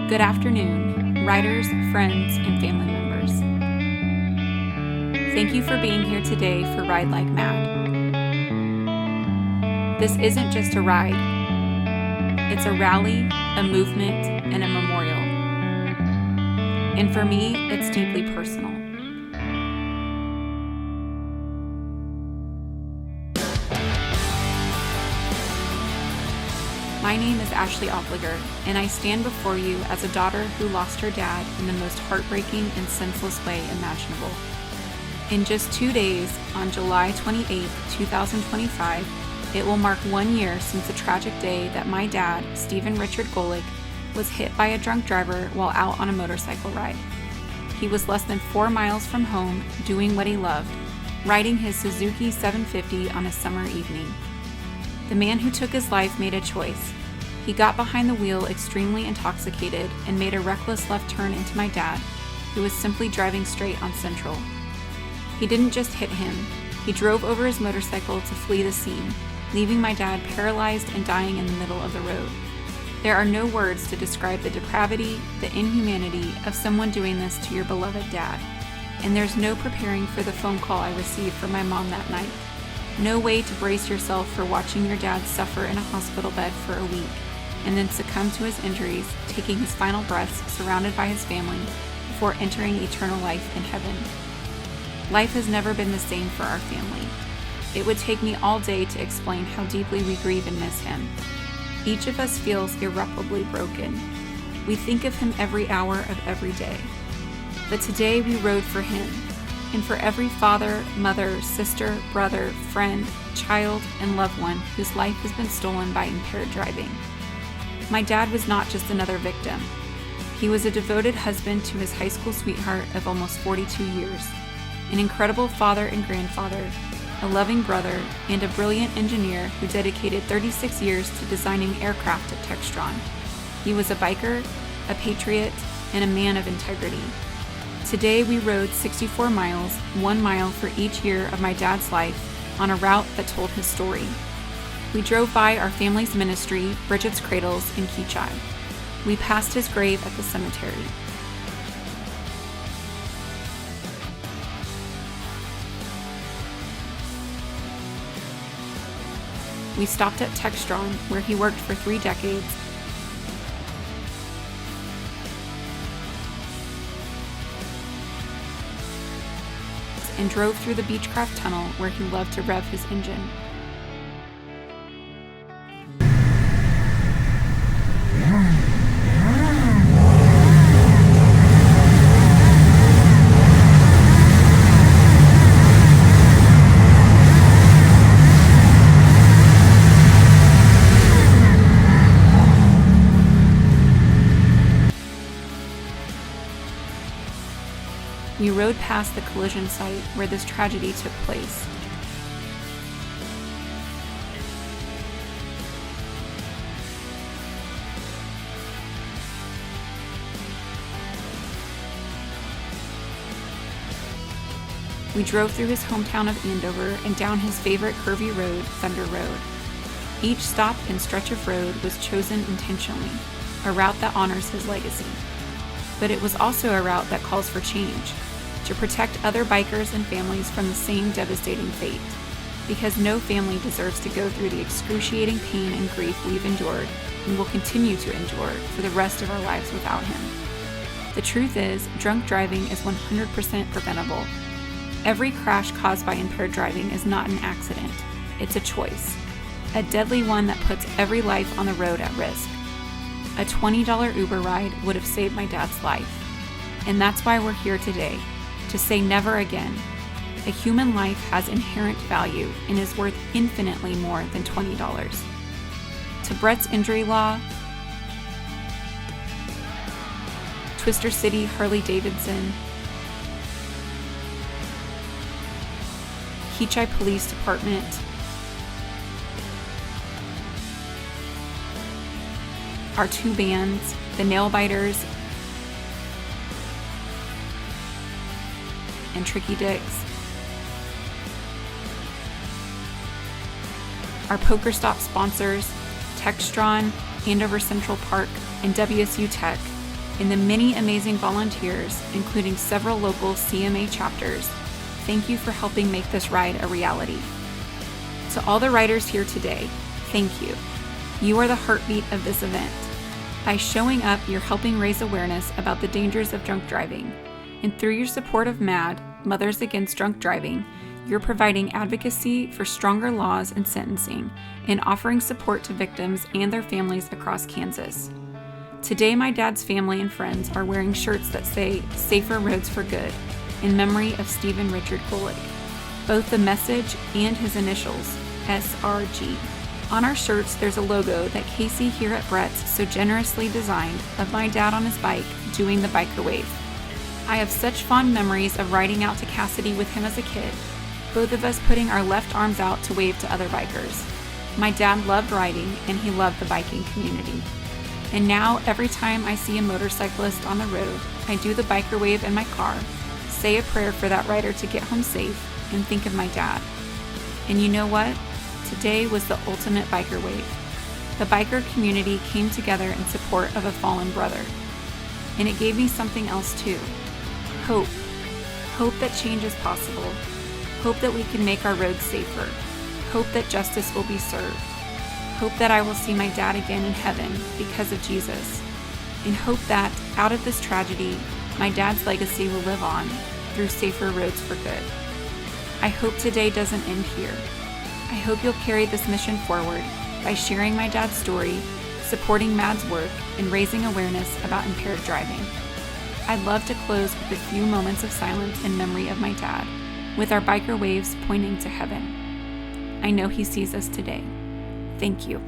Good afternoon, riders, friends, and family members. Thank you for being here today for Ride Like MADD. This isn't just a ride. It's a rally, a movement, and a memorial. And for me, it's deeply personal. My name is Ashley Opliger, and I stand before you as a daughter who lost her dad in the most heartbreaking and senseless way imaginable. In just 2 days, on July 28, 2025, it will mark 1 year since the tragic day that my dad, Richard Golik, was hit by a drunk driver while out on a motorcycle ride. He was less than 4 miles from home, doing what he loved, riding his Suzuki 750 on a summer evening. The man who took his life made a choice. He got behind the wheel extremely intoxicated and made a reckless left turn into my dad, who was simply driving straight on Central. He didn't just hit him, he drove over his motorcycle to flee the scene, leaving my dad paralyzed and dying in the middle of the road. There are no words to describe the depravity, the inhumanity of someone doing this to your beloved dad. And there's no preparing for the phone call I received from my mom that night. No way to brace yourself for watching your dad suffer in a hospital bed for a week, and then succumb to his injuries, taking his final breaths surrounded by his family before entering eternal life in heaven. Life has never been the same for our family. It would take me all day to explain how deeply we grieve and miss him. Each of us feels irreparably broken. We think of him every hour of every day. But today we rode for him, and for every father, mother, sister, brother, friend, child, and loved one whose life has been stolen by impaired driving. My dad was not just another victim. He was a devoted husband to his high school sweetheart of almost 42 years, an incredible father and grandfather, a loving brother, and a brilliant engineer who dedicated 36 years to designing aircraft at Textron. He was a biker, a patriot, and a man of integrity. Today we rode 64 miles, 1 mile for each year of my dad's life, on a route that told his story. We drove by our family's ministry, Bridget's Cradles, in Wichita. We passed his grave at the cemetery. We stopped at Textron, where he worked for 3 decades, and drove through the Beechcraft Tunnel, where he loved to rev his engine. We rode past the collision site where this tragedy took place. We drove through his hometown of Andover and down his favorite curvy road, Thunder Road. Each stop and stretch of road was chosen intentionally, a route that honors his legacy. But it was also a route that calls for change, to protect other bikers and families from the same devastating fate, because no family deserves to go through the excruciating pain and grief we've endured and will continue to endure for the rest of our lives without him. The truth is, drunk driving is 100% preventable. Every crash caused by impaired driving is not an accident, it's a choice, a deadly one that puts every life on the road at risk. A $20 Uber ride would have saved my dad's life. And that's why we're here today, to say never again. A human life has inherent value and is worth infinitely more than $20. To Bretz Injury Law, Twister City Harley-Davidson, Wichita Police Department, our 2 bands, the Nailbiters and Trickey Dix, our Poker Stop sponsors, Textron, Andover Central Park, and WSU Tech, and the many amazing volunteers, including several local CMA chapters, thank you for helping make this ride a reality. To all the riders here today, thank you. You are the heartbeat of this event. By showing up, you're helping raise awareness about the dangers of drunk driving. And through your support of MADD, Mothers Against Drunk Driving, you're providing advocacy for stronger laws and sentencing and offering support to victims and their families across Kansas. Today, my dad's family and friends are wearing shirts that say Safer Roads for Good in memory of Stephen Richard Golik, both the message and his initials, SRG. On our shirts, there's a logo that Casey here at Bretz so generously designed of my dad on his bike doing the biker wave. I have such fond memories of riding out to Cassidy with him as a kid, both of us putting our left arms out to wave to other bikers. My dad loved riding and he loved the biking community. And now every time I see a motorcyclist on the road, I do the biker wave in my car, say a prayer for that rider to get home safe, and think of my dad. And you know what? Today was the ultimate biker wave. The biker community came together in support of a fallen brother. And it gave me something else too. Hope. Hope that change is possible. Hope that we can make our roads safer. Hope that justice will be served. Hope that I will see my dad again in heaven because of Jesus. And hope that, out of this tragedy, my dad's legacy will live on through Safer Roads for Good. I hope today doesn't end here. I hope you'll carry this mission forward by sharing my dad's story, supporting MADD's work, and raising awareness about impaired driving. I'd love to close with a few moments of silence in memory of my dad, with our biker waves pointing to heaven. I know he sees us today. Thank you.